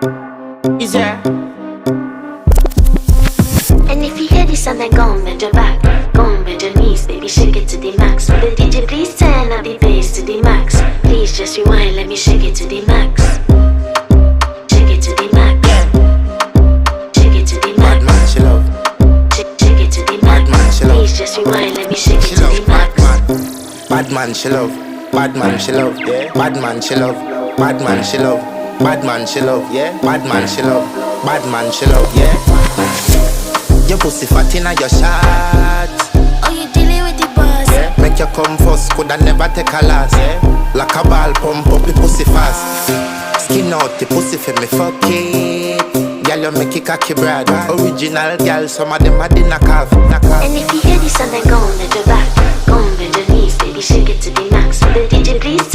Is there? And if you hear this and then go on bend your back, go on bend your knees, baby, shake it to the max. Will the DJ please turn up the bass to the max? Please just rewind, let me shake it to the max. Shake it to the max. Shake it to the max. Bad man, she love. Shake it to the max. Bad man, she love. Please just rewind, let me shake it She to love the max. bad man, she love. Bad man, she love. Yeah. Bad man, she love. Bad man, she love. Bad man, she love. Yeah. Bad man, she love. Bad man, she love. Yeah. Your pussy fat inna your shot. Oh, you dealing with the boss? Yeah. Make you come first, coulda never take a last. Yeah. Like a ball, pump up the pussy fast. Skin out the pussy for me fuck it. Girl, you make it cocky brad. Original girl, some of them a di knock off. And if you hear this and then go on bend your back, go on bend your knees, baby, shake it to the max. Will the DJ please